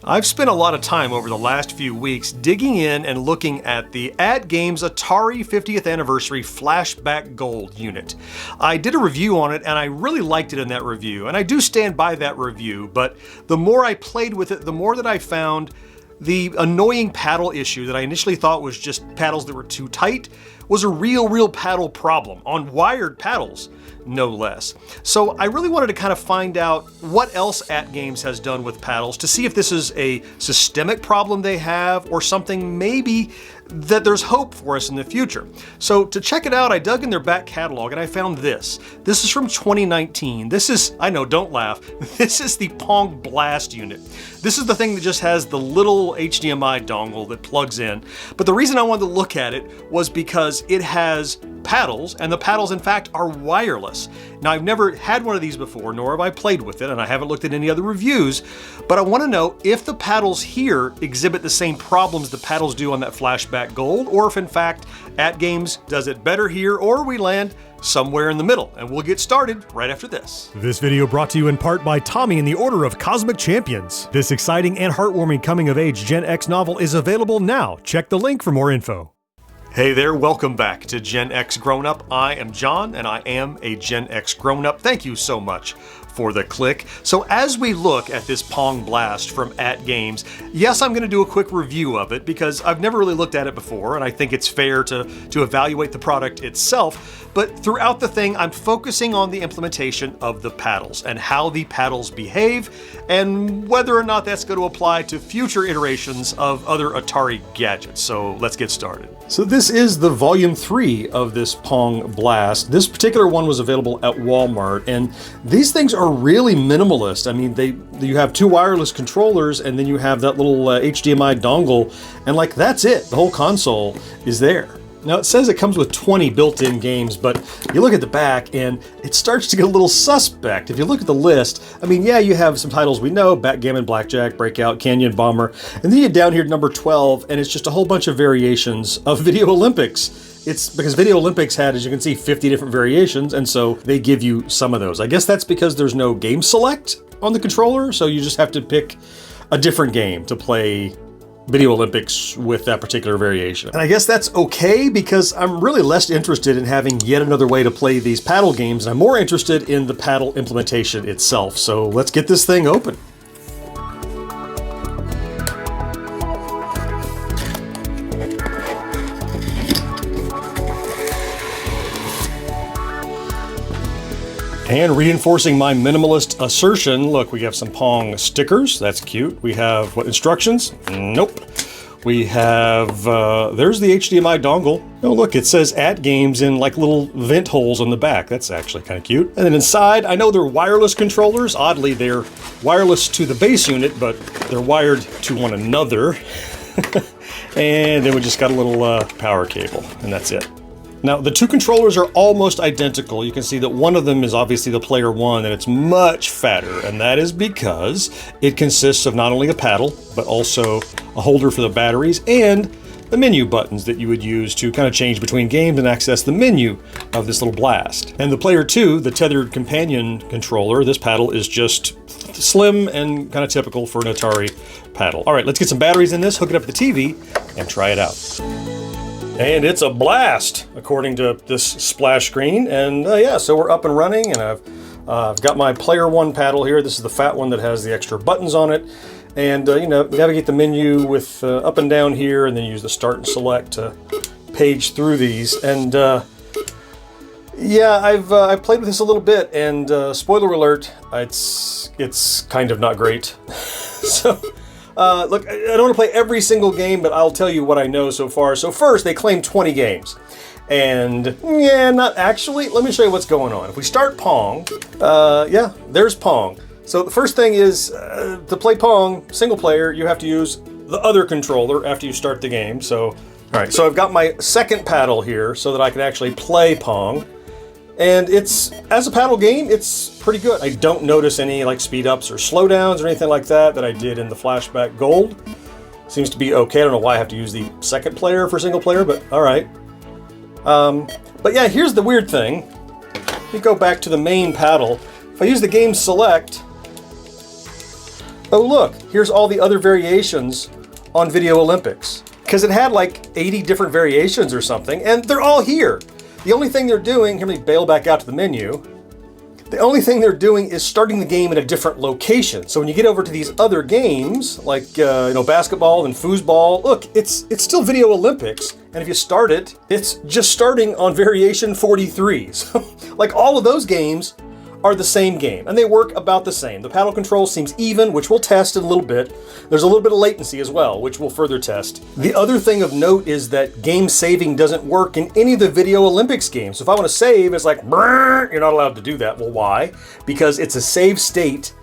I've spent a lot of time over the last few weeks digging in and looking at the AtGames Atari 50th Anniversary Flashback Gold unit. I did a review on it and I really liked it in that review, and I do stand by that review, but the more I played with it, the more that I found the annoying paddle issue that I initially thought was just paddles that were too tight was a real paddle problem, on wired paddles, no less. So I really wanted to kind of find out what else AtGames has done with paddles to see if this is a systemic problem they have or something maybe that there's hope for us in the future. So to check it out, I dug in their back catalog and I found this. This is from 2019. This is, I know, don't laugh, this is the Pong Blast unit. This is the thing that just has the little HDMI dongle that plugs in. But the reason I wanted to look at it was because it has paddles, and the paddles in fact are wireless. Now I've never had one of these before, nor have I played with it, and I haven't looked at any other reviews, but I want to know if the paddles here exhibit the same problems the paddles do on that Flashback Gold, or if in fact AtGames does it better here, or we land somewhere in the middle, and we'll get started right after this. This video brought to you in part by Tommy and the Order of Cosmic Champions. This exciting and heartwarming coming-of-age Gen X novel is available now. Check the link for more info. Hey there, welcome back to Gen X Grown Up. I am John, and I am a Gen X Grown Up. Thank you so much for the click. So as we look at this Pong Blast from AtGames, yes, I'm going to do a quick review of it because I've never really looked at it before, and I think it's fair to evaluate the product itself. But throughout the thing, I'm focusing on the implementation of the paddles and how the paddles behave and whether or not that's going to apply to future iterations of other Atari gadgets. So let's get started. So this is the volume 3 of this Pong Blast. This particular one was available at Walmart, and these things are really minimalist. I mean, you have 2 wireless controllers, and then you have that little HDMI dongle, and like that's it. The whole console is there. Now it says it comes with 20 built-in games, but you look at the back and it starts to get a little suspect. If you look at the list, I mean, yeah, you have some titles we know, Backgammon, Blackjack, Breakout, Canyon Bomber, and then you get down here to number 12, and it's just a whole bunch of variations of Video Olympics. It's because Video Olympics had, as you can see, 50 different variations, and so they give you some of those. I guess that's because there's no game select on the controller, so you just have to pick a different game to play Video Olympics with that particular variation. And I guess that's okay because I'm really less interested in having yet another way to play these paddle games, and I'm more interested in the paddle implementation itself. So let's get this thing open. And reinforcing my minimalist assertion, look, we have some Pong stickers. That's cute. We have, what, instructions? Nope. We have, there's the HDMI dongle. Oh, look, it says AtGames in like little vent holes on the back. That's actually kind of cute. And then inside, I know they're wireless controllers. Oddly, they're wireless to the base unit, but they're wired to one another. And then we just got a little power cable, and that's it. Now, the 2 controllers are almost identical. You can see that one of them is obviously the player 1, and it's much fatter, and that is because it consists of not only a paddle, but also a holder for the batteries and the menu buttons that you would use to kind of change between games and access the menu of this little blast. And the player 2, the tethered companion controller, this paddle is just slim and kind of typical for an Atari paddle. All right, let's get some batteries in this, hook it up to the TV, and try it out. And it's a blast, according to this splash screen. And yeah, so we're up and running, and I've got my player 1 paddle here. This is the fat one that has the extra buttons on it. And you know, navigate the menu with up and down here, and then use the start and select to page through these. And yeah, I've played with this a little bit, and spoiler alert, it's kind of not great. So. Look, I don't want to play every single game, but I'll tell you what I know so far. So first, they claim 20 games. And, yeah, not actually. Let me show you what's going on. If we start Pong, yeah, there's Pong. So the first thing is, to play Pong, single player, you have to use the other controller after you start the game. So, all right, so I've got my second paddle here so that I can actually play Pong. And it's, as a paddle game, it's pretty good. I don't notice any like speed ups or slowdowns or anything like that I did in the Flashback Gold. Seems to be okay. I don't know why I have to use the second player for single player, but all right. But yeah, here's the weird thing. If you go back to the main paddle, if I use the game select, Oh look, here's all the other variations on Video Olympics. Because it had like 80 different variations or something, and they're all here. The only thing they're doing, here, let me bail back out to the menu. The only thing they're doing is starting the game in a different location. So when you get over to these other games, like basketball and foosball, look, it's still Video Olympics. And if you start it, it's just starting on variation 43. So like all of those games are the same game, and they work about the same. The paddle control seems even, which we'll test in a little bit. There's a little bit of latency as well, which we'll further test. The other thing of note is that game saving doesn't work in any of the Video Olympics games. So if I want to save, it's like, you're not allowed to do that. Well, why? Because it's a save state,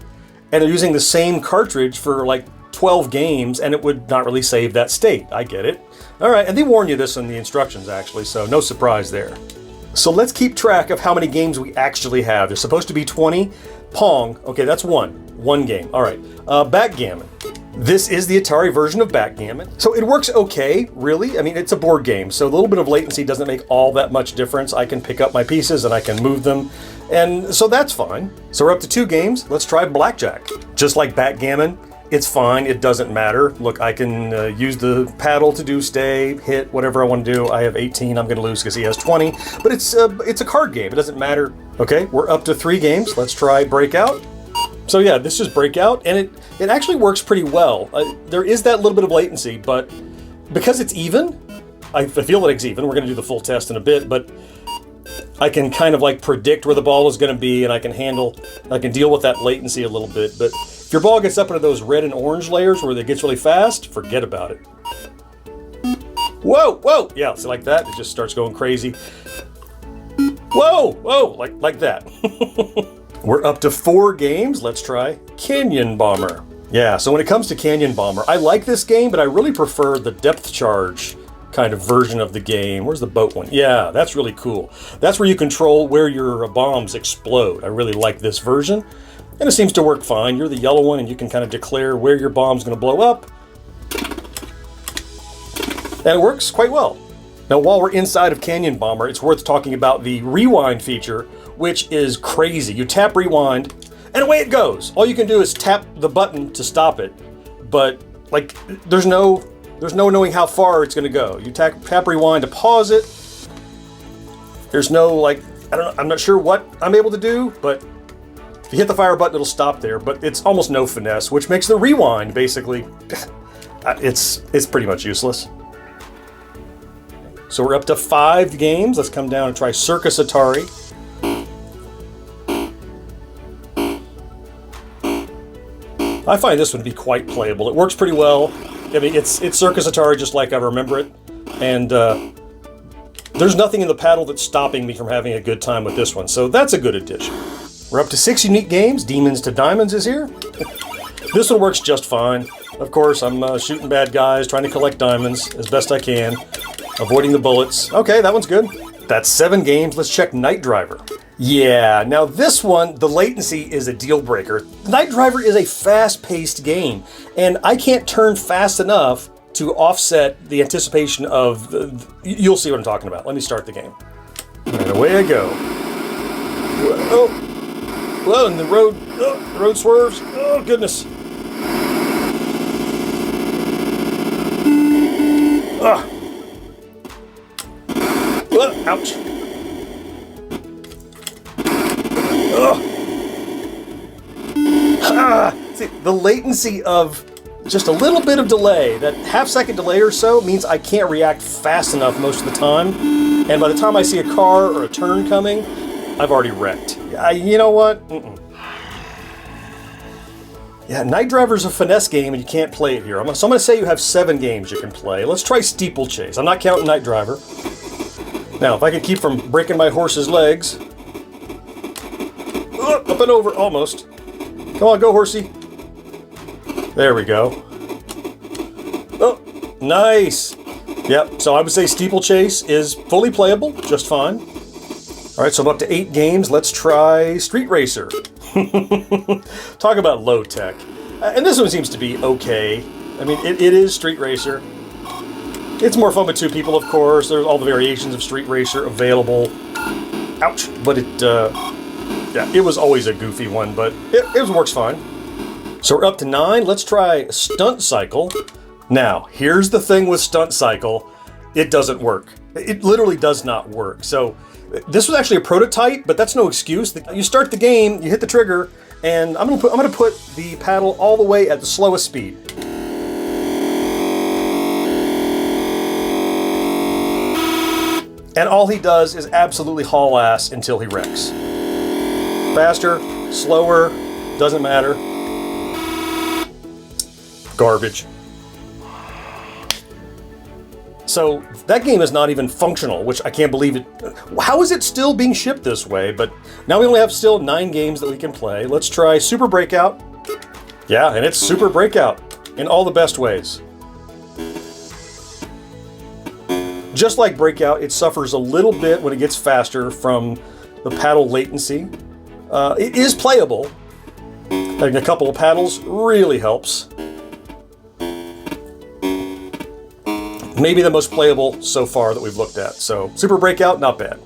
and they're using the same cartridge for like 12 games, and it would not really save that state. I get it. All right, and they warn you this in the instructions, actually, so no surprise there. So let's keep track of how many games we actually have. There's supposed to be 20. Pong, okay, that's one game. All right, backgammon. This is the Atari version of backgammon. So it works okay, really. I mean, it's a board game, so a little bit of latency doesn't make all that much difference. I can pick up my pieces and I can move them, and so that's fine. So we're up to 2 games. Let's try blackjack. Just like backgammon, it's fine, it doesn't matter. Look, I can use the paddle to do stay, hit, whatever I want to do. I have 18, I'm gonna lose because he has 20, but it's a card game, it doesn't matter. Okay, we're up to 3 games. Let's try breakout. So yeah, this is breakout, and it actually works pretty well. There is that little bit of latency, but because it's even, I feel that it's even. We're gonna do the full test in a bit, but I can kind of like predict where the ball is gonna be, and I can deal with that latency a little bit, but if your ball gets up into those red and orange layers where it gets really fast, forget about it. Whoa, whoa, yeah, so like that, it just starts going crazy. Whoa, whoa, like that. We're up to 4 games. Let's try Canyon Bomber. Yeah, so when it comes to Canyon Bomber, I like this game, but I really prefer the depth charge kind of version of the game. Where's the boat one? Yeah, that's really cool. That's where you control where your bombs explode. I really like this version. And it seems to work fine. You're the yellow one, and you can kind of declare where your bomb's going to blow up. And it works quite well. Now, while we're inside of Canyon Bomber, it's worth talking about the rewind feature, which is crazy. You tap rewind, and away it goes. All you can do is tap the button to stop it, but like there's no knowing how far it's going to go. You tap rewind to pause it. There's no like, I'm not sure what I'm able to do, but if you hit the fire button, it'll stop there, but it's almost no finesse, which makes the rewind basically, it's pretty much useless. So we're up to 5 games. Let's come down and try Circus Atari. I find this one to be quite playable. It works pretty well. I mean, it's Circus Atari just like I remember it, and there's nothing in the paddle that's stopping me from having a good time with this one, so that's a good addition. We're up to 6 unique games. Demons to Diamonds is here. This one works just fine. Of course, I'm shooting bad guys, trying to collect diamonds as best I can, avoiding the bullets. Okay, that one's good. That's 7 games. Let's check Night Driver. Yeah, now this one, the latency is a deal breaker. Night Driver is a fast-paced game, and I can't turn fast enough to offset the anticipation of you'll see what I'm talking about. Let me start the game. And away I go. Oh. Whoa, and the road swerves. Oh, goodness. Ah. Ouch. See, the latency of just a little bit of delay, that half-second delay or so, means I can't react fast enough most of the time. And by the time I see a car or a turn coming, I've already wrecked. You know what? Yeah, Night Driver's a finesse game and you can't play it here. So I'm going to say you have 7 games you can play. Let's try Steeplechase. I'm not counting Night Driver. Now, if I can keep from breaking my horse's legs. Oh, up and over, almost. Come on, go horsey. There we go. Oh, nice. Yep, so I would say Steeplechase is fully playable, just fine. All right, so I'm up to 8 games. Let's try Street Racer. Talk about low tech. And this one seems to be okay. I mean, it is Street Racer. It's more fun with 2 people, of course. There's all the variations of Street Racer available. Ouch. But it was always a goofy one, but it works fine. So we're up to 9. Let's try Stunt Cycle. Now, here's the thing with Stunt Cycle. It doesn't work. It literally does not work. So this was actually a prototype, but that's no excuse. You start the game, you hit the trigger, and I'm gonna put the paddle all the way at the slowest speed. And all he does is absolutely haul ass until he wrecks. Faster, slower, doesn't matter. Garbage. So that game is not even functional, which I can't believe it. How is it still being shipped this way? But now we only have still 9 games that we can play. Let's try Super Breakout. Yeah, and it's Super Breakout in all the best ways. Just like Breakout, it suffers a little bit when it gets faster from the paddle latency. It is playable. Having a couple of paddles really helps. Maybe the most playable so far that we've looked at. So Super Breakout, not bad.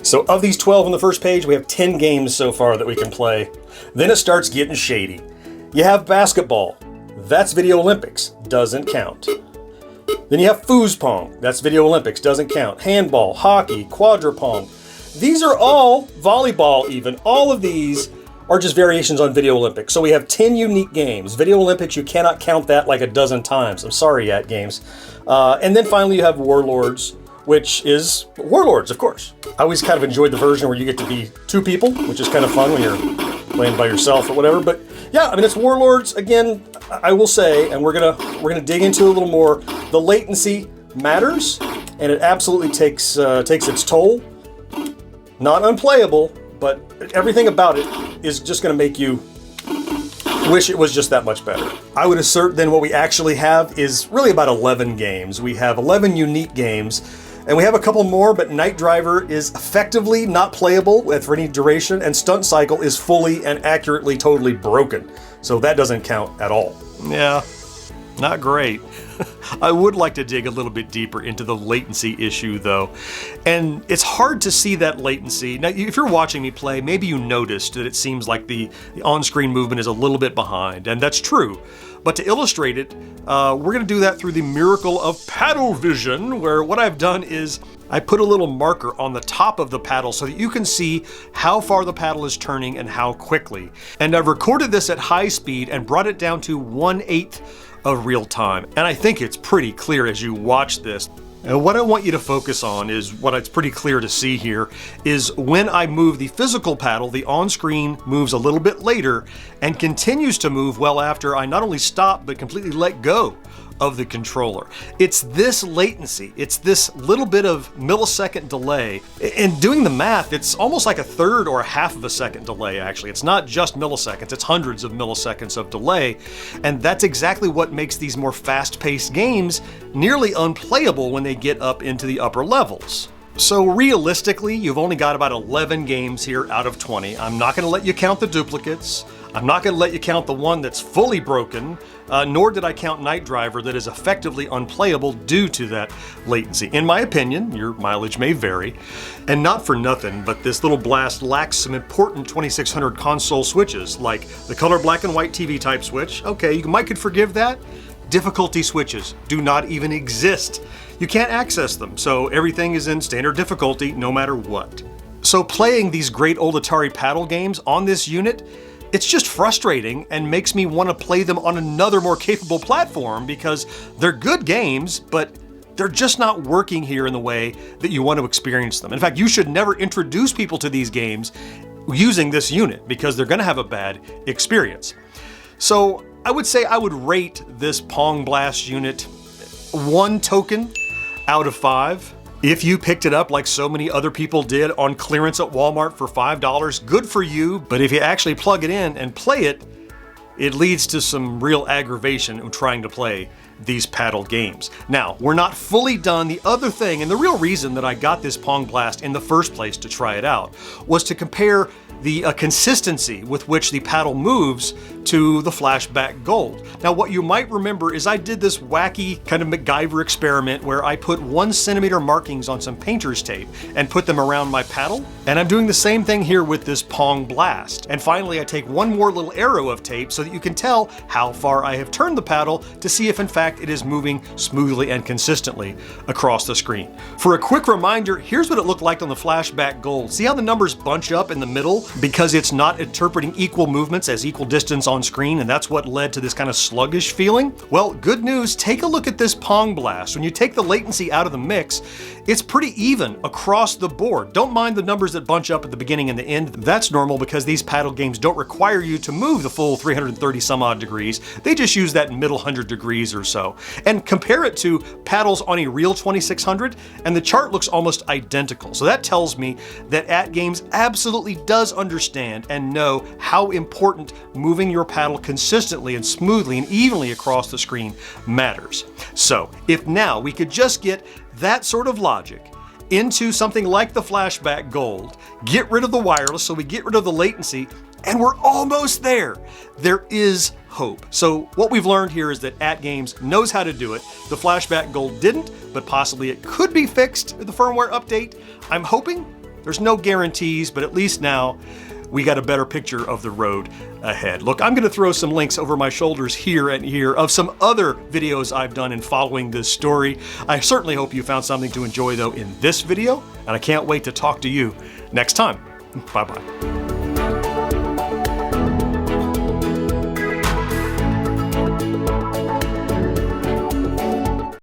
So of these 12 on the first page, we have 10 games so far that we can play. Then it starts getting shady. You have basketball. That's Video Olympics. Doesn't count. Then you have foosball. That's Video Olympics. Doesn't count. Handball, hockey, quadrupong. These are all volleyball even. All of these are just variations on Video Olympics. So we have 10 unique games. Video Olympics, you cannot count that like a dozen times. I'm sorry, AtGames. And then finally you have Warlords, which is Warlords, of course. I always kind of enjoyed the version where you get to be 2 people, which is kind of fun when you're playing by yourself or whatever. But yeah, I mean, it's Warlords. Again, I will say, and we're gonna dig into it a little more, the latency matters, and it absolutely takes its toll. Not unplayable, but everything about it is just going to make you wish it was just that much better. I would assert then what we actually have is really about 11 games. We have 11 unique games, and we have a couple more, but Night Driver is effectively not playable for any duration, and Stunt Cycle is fully and accurately totally broken. So that doesn't count at all. Yeah, not great. I would like to dig a little bit deeper into the latency issue though. And it's hard to see that latency. Now, if you're watching me play, maybe you noticed that it seems like the on-screen movement is a little bit behind, and that's true. But to illustrate it, we're gonna do that through the miracle of paddle vision, where what I've done is I put a little marker on the top of the paddle so that you can see how far the paddle is turning and how quickly. And I've recorded this at high speed and brought it down to 1/8 of real time. And I think it's pretty clear as you watch this. And what I want you to focus on is what it's pretty clear to see here is when I move the physical paddle, the on-screen moves a little bit later and continues to move well after I not only stop, but completely let go of the controller. It's this latency, it's this little bit of millisecond delay. And doing the math, it's almost like a third or a half of a second delay actually. It's not just milliseconds, it's hundreds of milliseconds of delay. And that's exactly what makes these more fast-paced games nearly unplayable when they get up into the upper levels. So realistically, you've only got about 11 games here out of 20. I'm not gonna let you count the duplicates. I'm not going to let you count the one that's fully broken, nor did I count Night Driver that is effectively unplayable due to that latency. In my opinion, your mileage may vary, and not for nothing, but this little blast lacks some important 2600 console switches, like the color black and white TV type switch. Okay, you might could forgive that. Difficulty switches do not even exist. You can't access them, so everything is in standard difficulty no matter what. So playing these great old Atari paddle games on this unit, it's just frustrating and makes me want to play them on another more capable platform because they're good games, but they're just not working here in the way that you want to experience them. In fact, you should never introduce people to these games using this unit because they're going to have a bad experience. So I would say I would rate this Pong Blast unit 1 token out of 5. If you picked it up like so many other people did on clearance at Walmart for $5, good for you. But if you actually plug it in and play it, it leads to some real aggravation in trying to play these paddle games. Now, we're not fully done. The other thing, and the real reason that I got this Pong Blast in the first place to try it out, was to compare the consistency with which the paddle moves to the Flashback Gold. Now, what you might remember is I did this wacky kind of MacGyver experiment where I put 1 centimeter markings on some painter's tape and put them around my paddle. And I'm doing the same thing here with this Pong Blast. And finally, I take one more little arrow of tape so that you can tell how far I have turned the paddle to see if in fact it is moving smoothly and consistently across the screen. For a quick reminder, here's what it looked like on the Flashback Gold. See how the numbers bunch up in the middle because it's not interpreting equal movements as equal distance on screen, and that's what led to this kind of sluggish feeling? Well, good news, take a look at this Pong Blast. When you take the latency out of the mix, it's pretty even across the board. Don't mind the numbers that bunch up at the beginning and the end. That's normal because these paddle games don't require you to move the full 330 some odd degrees. They just use that middle 100 degrees or so. And compare it to paddles on a real 2600, and the chart looks almost identical. So that tells me that AtGames absolutely does understand and know how important moving your paddle consistently and smoothly and evenly across the screen matters. So if now we could just get that sort of logic into something like the Flashback Gold, get rid of the wireless so we get rid of the latency, and we're almost there. There is hope. So what we've learned here is that AtGames knows how to do it. The Flashback Gold didn't, but possibly it could be fixed with the firmware update. I'm hoping. There's no guarantees, but at least now we got a better picture of the road ahead. Look, I'm gonna throw some links over my shoulders here and here of some other videos I've done in following this story. I certainly hope you found something to enjoy though in this video, and I can't wait to talk to you next time. Bye-bye.